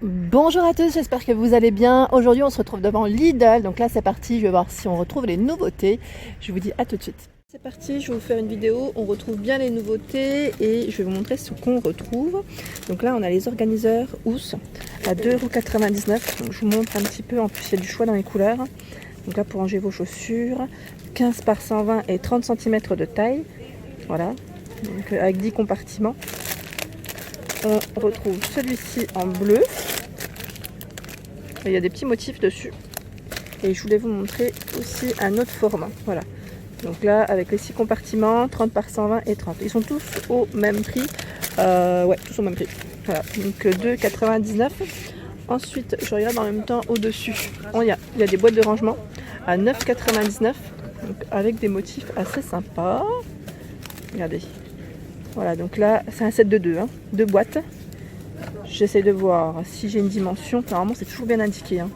Bonjour à tous, j'espère que vous allez bien. Aujourd'hui on se retrouve devant Lidl, donc là c'est parti, je vais voir si on retrouve les nouveautés. Je vous dis à tout de suite. C'est parti, je vais vous faire une vidéo, on retrouve bien les nouveautés et je vais vous montrer ce qu'on retrouve. Donc là on a les organiseurs Ous à 2,99 €, donc je vous montre un petit peu, en plus il y a du choix dans les couleurs. Donc là pour ranger vos chaussures, 15 par 120 et 30 cm de taille, voilà, donc avec 10 compartiments. On retrouve celui-ci en bleu. Il y a des petits motifs dessus. Et je voulais vous montrer aussi un autre format. Voilà. Donc là, avec les 6 compartiments, 30 par 120 et 30. Ils sont tous au même prix. Ouais, tous au même prix. Voilà. Donc 2,99 €. Ensuite, je regarde en même temps au-dessus. Il y a des boîtes de rangement à 9,99 €. Avec des motifs assez sympas. Regardez. Voilà, donc là, c'est un set de 2, hein, 2 boîtes. J'essaie de voir si j'ai une dimension. Normalement, c'est toujours bien indiqué. Hein.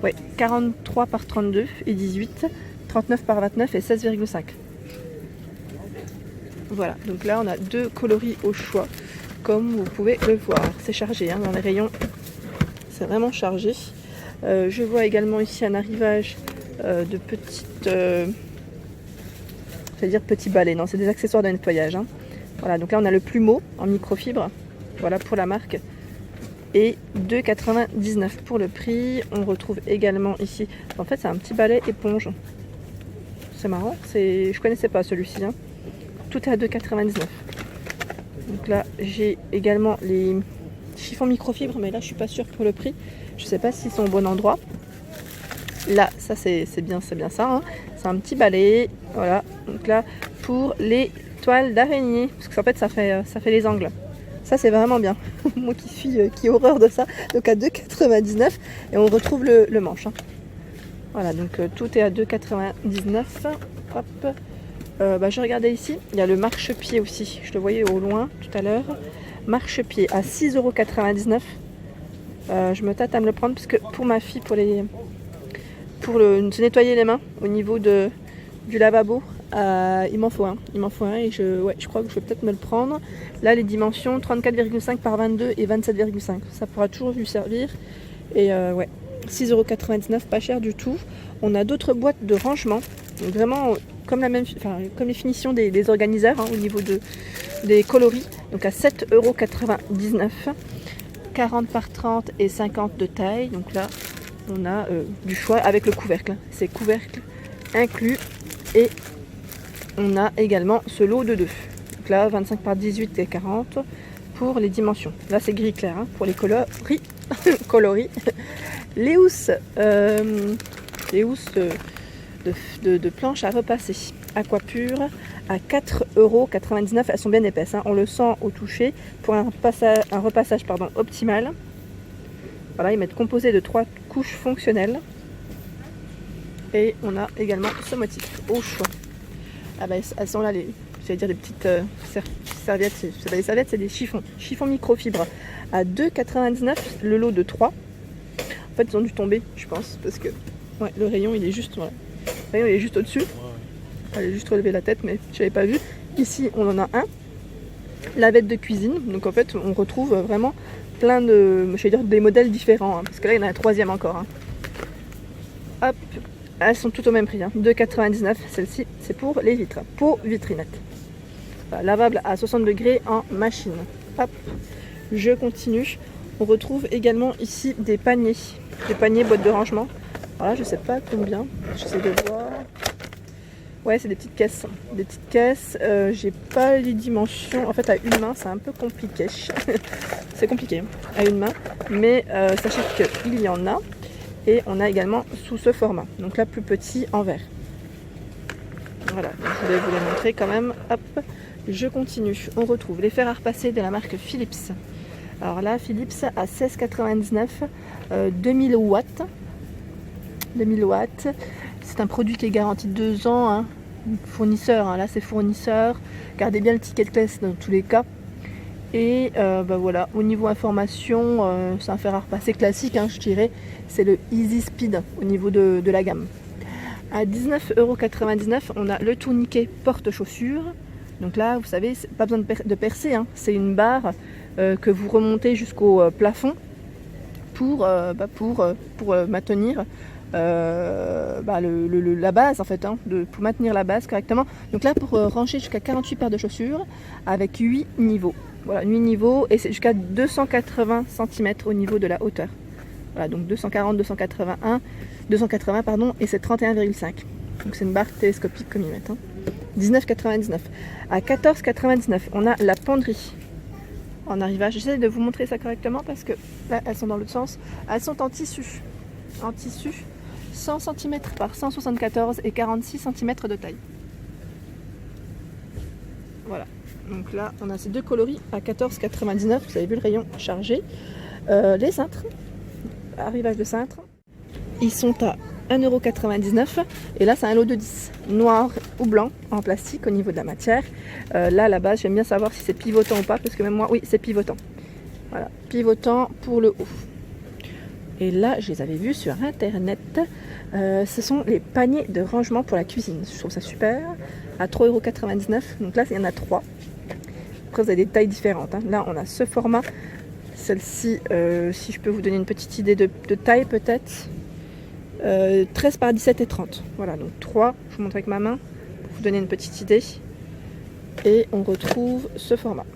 Ouais, 43 par 32 et 18, 39 par 29 et 16,5. Voilà, donc là, on a 2 coloris au choix, comme vous pouvez le voir. C'est chargé hein, dans les rayons. C'est vraiment chargé. Je vois également ici un arrivage de petites... c'est-à-dire petits balais. Non, c'est des accessoires de nettoyage. Hein. Voilà, donc là, on a le plumeau en microfibre. Voilà pour la marque. Et 2,99 € pour le prix. On retrouve également ici, en fait c'est un petit balai éponge. C'est marrant, je connaissais pas celui-ci. Hein. Tout est à 2,99 €. Donc là j'ai également les chiffons microfibres, mais là je suis pas sûre pour le prix. Je sais pas s'ils sont au bon endroit. Là, ça c'est bien ça. Hein. C'est un petit balai. Voilà. Donc là pour les toiles d'araignée, parce que en fait ça fait les angles. Ça c'est vraiment bien. Moi qui ai horreur de ça. Donc à 2,99 € et on retrouve le manche. Hein. Voilà, donc tout est à 2,99 €. Hop. Je regardais ici, il y a le marchepied aussi. Je le voyais au loin tout à l'heure. Marchepied à 6,99 €. Je me tâte à me le prendre parce que pour ma fille, pour se nettoyer les mains au niveau du lavabo, il m'en faut un. Et je crois que je vais peut-être me le prendre. Là, les dimensions 34,5 par 22 et 27,5. Ça pourra toujours lui servir. Et ouais, 6,99 €, pas cher du tout. On a d'autres boîtes de rangement. Donc vraiment comme les finitions des organiseurs hein, au niveau des coloris. Donc à 7,99 €. 40 par 30 et 50 de taille. Donc là, on a du choix avec le couvercle. C'est couvercle inclus. Et on a également ce lot de 2. Donc là, 25 par 18 et 40 pour les dimensions. Là, c'est gris clair hein, pour les coloris. coloris. Les housses, de planches à repasser. Aquapure à 4,99 €. Elles sont bien épaisses. Hein. On le sent au toucher pour un repassage optimal. Voilà, ils mettent composé de 3 couches fonctionnelles. Et on a également ce motif au choix. Ah bah, elles sont là, les petites serviettes. C'est pas des serviettes, c'est des chiffons. Chiffons microfibre à 2,99 € le lot de 3. En fait, ils ont dû tomber, je pense, parce que ouais, le rayon il est juste, voilà. Le rayon il est juste au-dessus. J'ai juste relevé la tête, mais je l'avais pas vu. Ici, on en a un. Lavette de cuisine. Donc en fait, on retrouve vraiment plein des modèles différents. Hein, parce que là, il y en a un troisième encore. Hein. Hop. Elles sont toutes au même prix, hein. 2,99 €. Celle-ci, c'est pour les vitres. Peau vitrinette. Voilà, lavable à 60 degrés en machine. Hop. Je continue. On retrouve également ici des paniers. Des paniers boîtes de rangement. Voilà, je sais pas combien. J'essaie de voir. Ouais, c'est des petites caisses. Des petites caisses. J'ai pas les dimensions. En fait, à une main, c'est un peu compliqué. C'est compliqué à une main. Mais sachez qu'il y en a. Et on a également sous ce format, donc là plus petit en vert. Voilà, je voulais vous les montrer quand même. Hop, je continue. On retrouve les fers à repasser de la marque Philips. Alors là, Philips à 16,99 €, 2000 watts. 2000 watts. C'est un produit qui est garanti 2 ans. Hein. Fournisseur, hein. Là c'est fournisseur. Gardez bien le ticket de caisse dans tous les cas. Et voilà, au niveau information, c'est un fer à repasser classique, hein, je dirais. C'est le Easy Speed au niveau de la gamme. À 19,99 €, on a le tourniquet porte-chaussures. Donc là, vous savez, pas besoin de percer, hein. C'est une barre que vous remontez jusqu'au plafond pour maintenir la base en fait, hein, pour maintenir la base correctement. Donc là, pour ranger jusqu'à 48 paires de chaussures avec 8 niveaux. Voilà, 8 niveaux et c'est jusqu'à 280 cm au niveau de la hauteur. Voilà, donc 240, 280 pardon, et c'est 31,5. Donc c'est une barre télescopique comme ils mettent. Hein. 19,99. À 14,99, on a la penderie en arrivage. J'essaie de vous montrer ça correctement parce que là, elles sont dans l'autre sens. Elles sont en tissu. En tissu, 100 cm par 174 et 46 cm de taille. Voilà. Donc là, on a ces deux coloris à 14,99. Vous avez vu le rayon chargé. Les cintres, arrivage de cintres, ils sont à 1,99 €. Et là, c'est un lot de 10. Noir ou blanc en plastique au niveau de la matière. Là, à la base, j'aime bien savoir si c'est pivotant ou pas. Parce que même moi, oui, c'est pivotant. Voilà, pivotant pour le haut. Et là, je les avais vus sur internet. Ce sont les paniers de rangement pour la cuisine. Je trouve ça super. À 3,99 €. Donc là, il y en a 3. Après, vous avez des tailles différentes. Hein. Là, on a ce format. Celle-ci, si je peux vous donner une petite idée de taille peut-être. 13 par 17 et 30. Voilà, donc 3. Je vous montre avec ma main pour vous donner une petite idée. Et on retrouve ce format.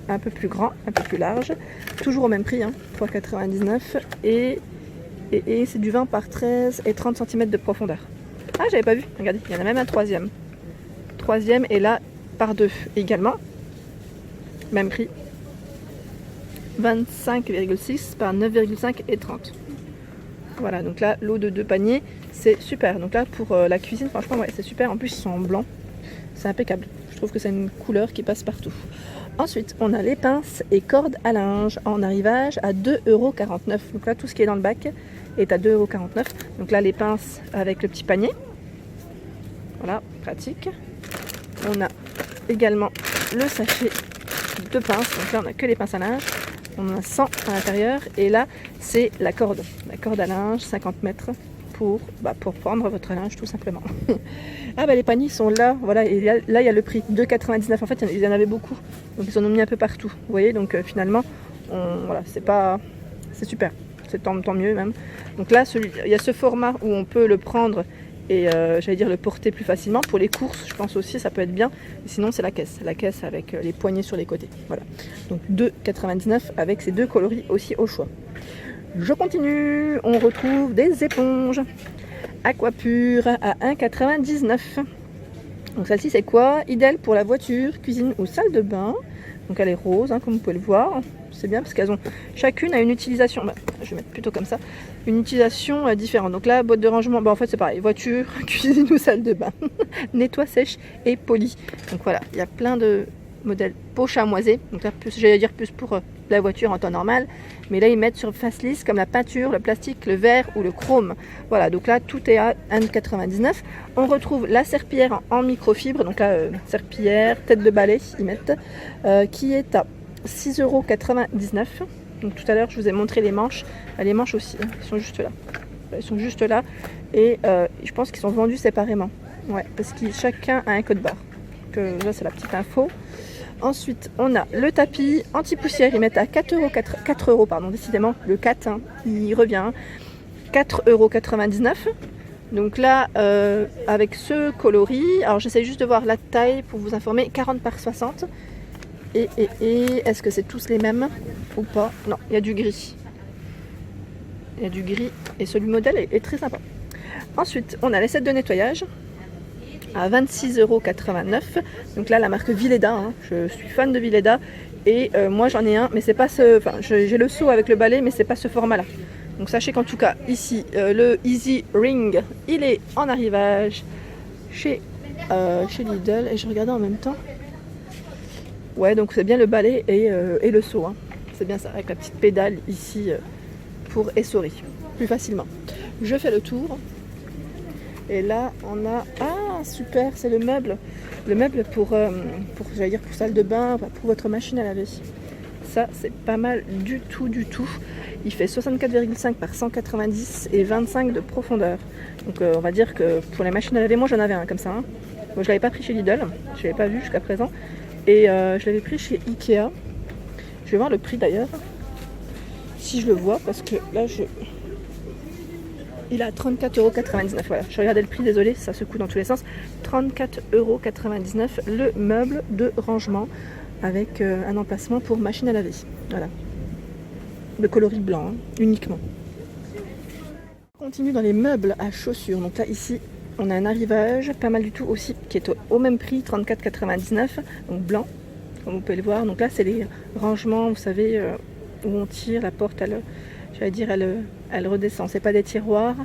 Un peu plus grand, un peu plus large. Toujours au même prix, hein, 3,99 €. Et c'est du 20 par 13 et 30 cm de profondeur. Ah, j'avais pas vu. Regardez, il y en a même un troisième. Troisième et là, par 2 également. Même prix. 25,6 par 9,5 et 30. Voilà, donc là, l'eau de 2 paniers, c'est super. Donc là, pour la cuisine, franchement, ouais, c'est super. En plus, ils sont en blanc. C'est impeccable. Je trouve que c'est une couleur qui passe partout. Ensuite, on a les pinces et cordes à linge en arrivage à 2,49 €. Donc là, tout ce qui est dans le bac est à 2,49 €. Donc là, les pinces avec le petit panier. Voilà, pratique. On a également le sachet de pinces. Donc là, on n'a que les pinces à linge. On en a 100 à l'intérieur. Et là, c'est la corde. La corde à linge, 50 mètres pour prendre votre linge, tout simplement. Ah bah les paniers sont là. Voilà, et là, il y a le prix. 2,99 €. En fait, il y en avait beaucoup. Donc, ils en ont mis un peu partout. Vous voyez, donc finalement, voilà, c'est super. C'est tant mieux même. Donc là, il y a ce format où on peut le prendre et j'allais dire le porter plus facilement. Pour les courses, je pense aussi, ça peut être bien. Et sinon, c'est la caisse. La caisse avec les poignées sur les côtés. Voilà. Donc 2,99 € avec ces deux coloris aussi au choix. Je continue. On retrouve des éponges. Aquapure à 1,99 €. Donc celle-ci, c'est quoi? Idéal pour la voiture, cuisine ou salle de bain. Donc elle est rose, hein, comme vous pouvez le voir. C'est bien parce qu'elles ont chacune a une utilisation. Je vais mettre plutôt comme ça. Une utilisation différente. Donc là, boîte de rangement. En fait, c'est pareil. Voiture, cuisine ou salle de bain. Nettoie, sèche et poli. Donc voilà, il y a plein de modèles poche à moiser. Donc là, j'allais dire plus pour la voiture en temps normal. Mais là, ils mettent sur face lisse comme la peinture, le plastique, le verre ou le chrome. Voilà, donc là, tout est à 1,99 €. On retrouve la serpillière en microfibre. Donc là, serpillière, tête de balai, ils mettent, qui est à 6,99 €. Donc tout à l'heure, je vous ai montré les manches. Les manches aussi, hein, ils sont juste là. Ils sont juste là. Et je pense qu'ils sont vendus séparément. Ouais, parce que chacun a un code barre. Donc là, c'est la petite info. Ensuite, on a le tapis anti-poussière. Ils mettent à 4 €, pardon, décidément. Le 4, hein, il revient. 4,99 €. Donc là, avec ce coloris, alors j'essaie juste de voir la taille pour vous informer. 40 par 60. Et est-ce que c'est tous les mêmes ou pas? Non, il y a du gris. Il y a du gris et celui modèle est très sympa. Ensuite, on a les sets de nettoyage à 26,89 €. Donc là, la marque Vileda, hein. Je suis fan de Vileda et moi j'en ai un, mais c'est pas ce. Enfin, j'ai le seau avec le balai, mais c'est pas ce format-là. Donc sachez qu'en tout cas, ici, le Easy Ring, il est en arrivage chez Lidl et je regardais en même temps. Ouais, donc c'est bien le balai et le seau. Hein. C'est bien ça, avec la petite pédale ici pour essorer plus facilement. Je fais le tour. Et là, on a... Ah, super, c'est le meuble. Le meuble pour j'allais dire, pour salle de bain, pour votre machine à laver. Ça, c'est pas mal du tout. Il fait 64,5 par 190 et 25 de profondeur. Donc, on va dire que pour les machines à laver, moi, j'en avais un comme ça. Hein. Moi, je l'avais pas pris chez Lidl. Je l'avais pas vu jusqu'à présent. Et je l'avais pris chez Ikea. Je vais voir le prix d'ailleurs. si je le vois, parce que là, il a 34,99 €. Voilà, je regardais le prix, désolé, ça secoue dans tous les sens. 34,99 € le meuble de rangement avec un emplacement pour machine à laver. Voilà. De coloris blanc, hein, uniquement. On continue dans les meubles à chaussures. Donc là, ici, on a un arrivage, pas mal du tout aussi, qui est au même prix, 34,99 €, donc blanc, comme vous pouvez le voir. Donc là, c'est les rangements, vous savez, où on tire, la porte, elle redescend. C'est pas des tiroirs.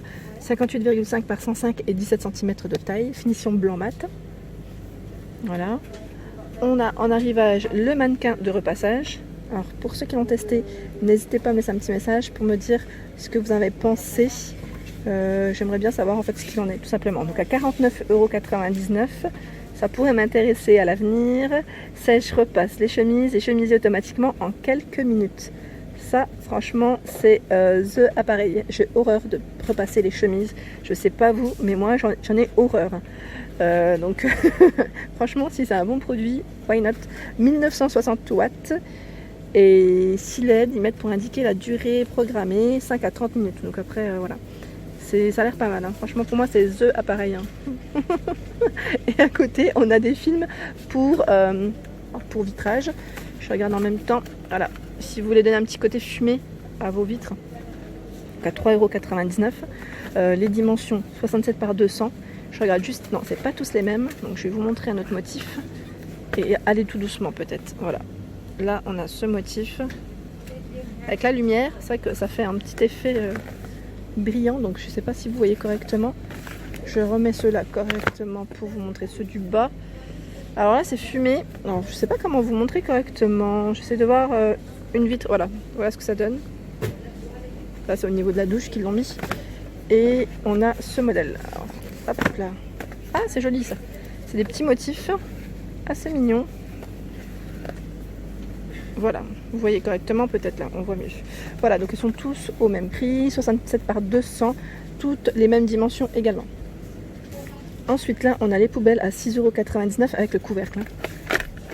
58,5 par 105 et 17 cm de taille. Finition blanc mat. Voilà. On a en arrivage le mannequin de repassage. Alors pour ceux qui l'ont testé, n'hésitez pas à me laisser un petit message pour me dire ce que vous en avez pensé. J'aimerais bien savoir en fait ce qu'il en est tout simplement. Donc à 49,99 €, ça pourrait m'intéresser à l'avenir. Sèche, repasse les chemises et chemisiers automatiquement en quelques minutes. Ça, franchement, c'est the appareil. J'ai horreur de repasser les chemises. Je sais pas vous, mais moi, j'en ai horreur. Donc, franchement, si c'est un bon produit, why not. 1960 watts. Et 6 LED, ils mettent pour indiquer la durée programmée, 5 à 30 minutes. Donc après, voilà. Ça a l'air pas mal. Hein. Franchement, pour moi, c'est the appareil. Hein. Et à côté, on a des films pour vitrage. Je regarde en même temps. Voilà. Si vous voulez donner un petit côté fumé à vos vitres, donc à 3,99 €. Les dimensions 67 par 200. Je regarde juste, non, c'est pas tous les mêmes. Donc je vais vous montrer un autre motif. Et allez tout doucement peut-être. Voilà. Là, on a ce motif. Avec la lumière, c'est vrai que ça fait un petit effet brillant. Donc je sais pas si vous voyez correctement. Je remets ceux-là correctement pour vous montrer ceux du bas. Alors là, c'est fumé. Alors, je sais pas comment vous montrer correctement. J'essaie de voir une vitre. Voilà ce que ça donne. Là, c'est au niveau de la douche qu'ils l'ont mis. Et on a ce modèle. Alors, hop là. Ah, c'est joli ça. C'est des petits motifs assez mignons. Voilà, vous voyez correctement peut-être là, on voit mieux. Voilà, donc ils sont tous au même prix, 67 par 200, toutes les mêmes dimensions également. Ensuite là, on a les poubelles à 6,99 € avec le couvercle.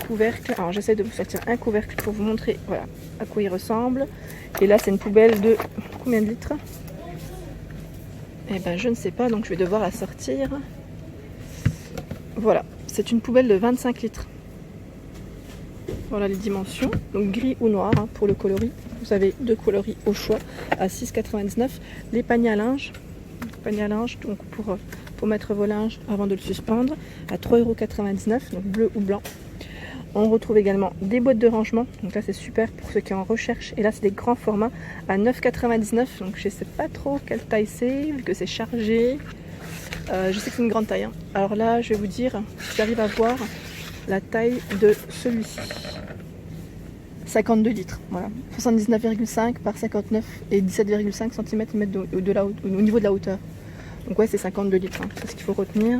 Couvercle, alors j'essaie de vous sortir un couvercle pour vous montrer voilà, à quoi il ressemble. Et là, c'est une poubelle de combien de litres? Eh ben je ne sais pas, donc je vais devoir la sortir. Voilà, c'est une poubelle de 25 litres. Voilà les dimensions, donc gris ou noir hein, pour le coloris. Vous avez deux coloris au choix à 6,99 €. Les paniers à linge, donc pour mettre vos linges avant de le suspendre, à 3,99 €, donc bleu ou blanc. On retrouve également des boîtes de rangement, donc là c'est super pour ceux qui en recherchent. Et là c'est des grands formats à 9,99 €, donc je ne sais pas trop quelle taille c'est, vu que c'est chargé. Je sais que c'est une grande taille. Hein. Alors là je vais vous dire, si j'arrive à voir la taille de celui-ci. 52 litres, voilà. 79,5 par 59 et 17,5 cm au niveau de la hauteur. Donc ouais, c'est 52 litres, hein. C'est ce qu'il faut retenir.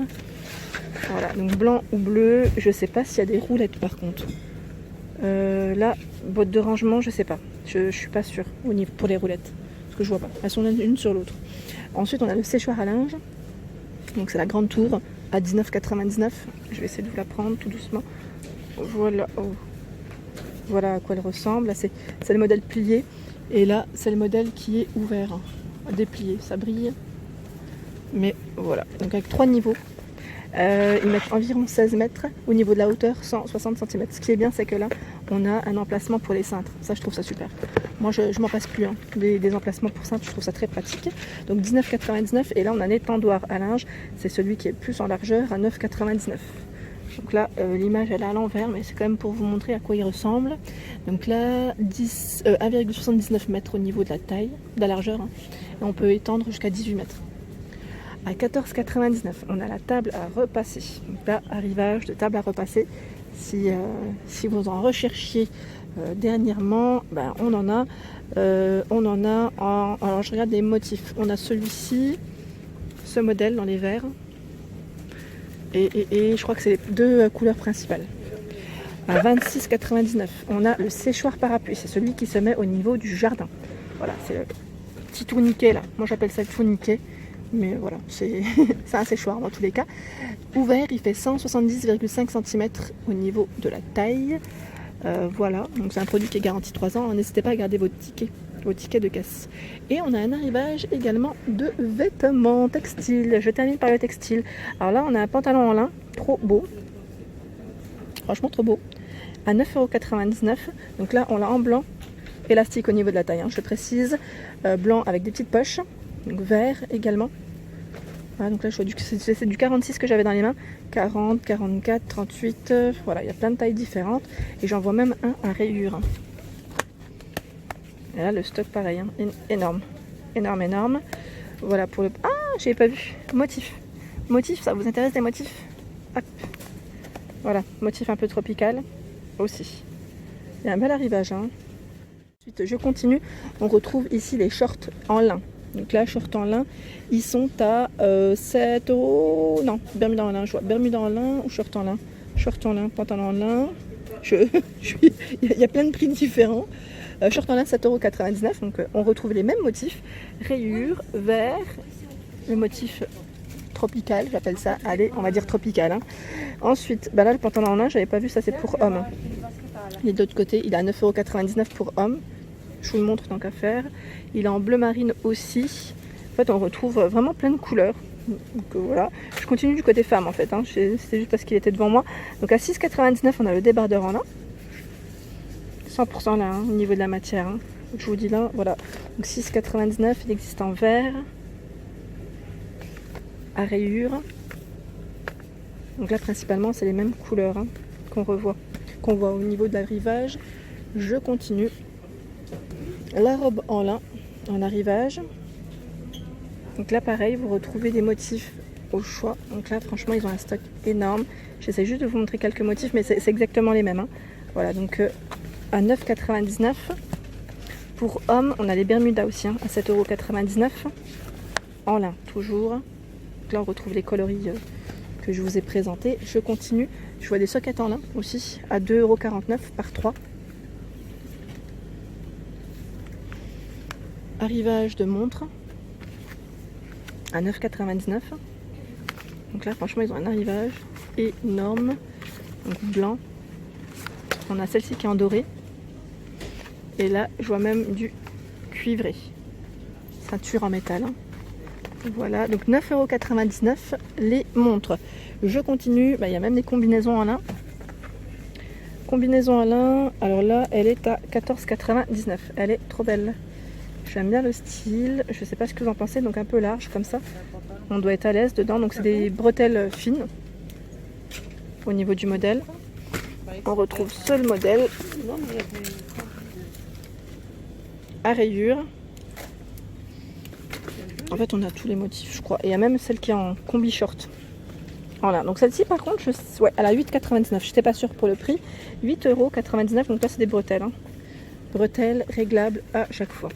Voilà, donc blanc ou bleu, je sais pas s'il y a des roulettes par contre. Là, boîte de rangement, je sais pas. Je suis pas sûre pour les roulettes. Parce que je vois pas. Elles sont l'une sur l'autre. Ensuite, on a le séchoir à linge. Donc c'est la grande tour à 19,99 €. Je vais essayer de vous la prendre tout doucement. Voilà. Oh. Voilà à quoi elle ressemble. Là, c'est le modèle plié. Et là, c'est le modèle qui est ouvert. Déplié. Ça brille. Mais voilà. Donc avec 3 niveaux. Ils mettent environ 16 mètres au niveau de la hauteur, 160 cm. Ce qui est bien, c'est que là, on a un emplacement pour les cintres. Ça, je trouve ça super. Moi, je m'en passe plus. Hein. Des emplacements pour cintres, je trouve ça très pratique. Donc 19,99 € et là, on a un étendoir à linge. C'est celui qui est plus en largeur à 9,99 €. Donc là, l'image, elle est à l'envers, mais c'est quand même pour vous montrer à quoi il ressemble. Donc là, 1,79 mètres au niveau de la taille, de la largeur. Hein. Et on peut étendre jusqu'à 18 mètres. À 14,99 €, on a la table à repasser. Donc là, arrivage de table à repasser. Si vous en recherchiez dernièrement, ben, on en a. Alors je regarde les motifs. On a celui-ci, ce modèle dans les verts. Et je crois que c'est les deux couleurs principales. À 26,99 €, on a le séchoir parapluie. C'est celui qui se met au niveau du jardin. Voilà, c'est le petit tourniquet là. Moi j'appelle ça le tourniquet. Mais voilà, c'est un séchoir dans tous les cas. Ouvert, il fait 170,5 cm au niveau de la taille. Voilà, donc c'est un produit qui est garanti 3 ans. N'hésitez pas à garder votre ticket au ticket de caisse. Et on a un arrivage également de vêtements textiles. Je termine par le textile. Alors là, on a un pantalon en lin, trop beau. Franchement, trop beau. À 9,99 €. Donc là, on l'a en blanc, élastique au niveau de la taille, hein, je précise. Blanc avec des petites poches. Donc vert également. Voilà, donc là, c'est du 46 que j'avais dans les mains. 40, 44, 38. Voilà, il y a plein de tailles différentes. Et j'en vois même un à rayures. Et là, le stock, pareil, hein, énorme. Énorme, énorme. Voilà pour le... Ah, j'avais pas vu. Motif. Motif, ça vous intéresse les motifs? Hop. Voilà, motif un peu tropical aussi. Il y a un bel arrivage. Hein. Ensuite, je continue. On retrouve ici les shorts en lin. Donc là, shorts en lin, ils sont à 7 €. Non, Bermuda en lin, je vois. Bermuda en lin ou short en lin? Short en lin, pantalon en lin. Il y a plein de prix différents. Short en lin, 7,99 €. Donc on retrouve les mêmes motifs. Rayures, vert, le motif tropical, j'appelle ça. Allez, on va dire tropical. Hein. Ensuite, bah là, le pantalon en lin, j'avais pas vu, ça c'est pour homme. Il est de l'autre côté, il est à 9,99 € pour homme. Je vous le montre tant qu'à faire. Il est en bleu marine aussi. En fait, on retrouve vraiment plein de couleurs. Donc voilà. Je continue du côté femme en fait. Hein. C'était juste parce qu'il était devant moi. Donc à 6,99 €, on a le débardeur en lin. 100% là, hein, au niveau de la matière. Hein. Donc, je vous dis là, voilà. Donc 6,99 €, il existe en vert. À rayures. Donc là, principalement, c'est les mêmes couleurs hein, qu'on voit au niveau de l'arrivage. Je continue. La robe en lin, en arrivage. Donc là, pareil, vous retrouvez des motifs au choix. Donc là, franchement, ils ont un stock énorme. J'essaie juste de vous montrer quelques motifs, mais c'est exactement les mêmes. Hein. Voilà, donc à 9,99 €. Pour hommes, on a les Bermudas aussi, hein, à 7,99 €. En lin, toujours. Donc là, on retrouve les coloris que je vous ai présentés. Je continue. Je vois des sockets en lin aussi, à 2,49 € par 3. Arrivage de montre à 9,99 €. Donc là, franchement, ils ont un arrivage énorme. Donc blanc. On a celle-ci qui est en doré. Et là, je vois même du cuivré. Ceinture en métal. Hein. Voilà, donc 9,99 € les montres. Je continue. Bah, il y a même des combinaisons en lin. Combinaison en lin. Alors là, elle est à 14,99 €. Elle est trop belle. J'aime bien le style, je sais pas ce que vous en pensez, donc un peu large comme ça. On doit être à l'aise dedans, donc c'est des bretelles fines au niveau du modèle. On retrouve seul modèle à rayures. En fait, on a tous les motifs, je crois. Et il y a même celle qui est en combi short. Voilà, donc celle-ci par contre, ouais, elle a 8,99 €. Je n'étais pas sûre pour le prix. 8,99 €, donc là c'est des bretelles. Hein. Bretelles réglables à chaque fois.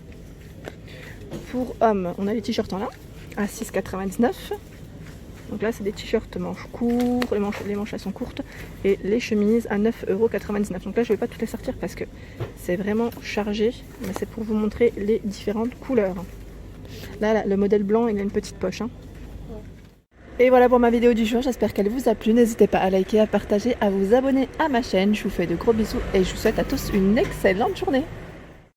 Pour hommes, on a les t-shirts en lin à 6,99 €. Donc là, c'est des t-shirts manches courts, les manches elles sont courtes. Et les chemises à 9,99 €. Donc là, je ne vais pas toutes les sortir parce que c'est vraiment chargé. Mais c'est pour vous montrer les différentes couleurs. Là, le modèle blanc, il a une petite poche. Hein. Et voilà pour ma vidéo du jour. J'espère qu'elle vous a plu. N'hésitez pas à liker, à partager, à vous abonner à ma chaîne. Je vous fais de gros bisous et je vous souhaite à tous une excellente journée.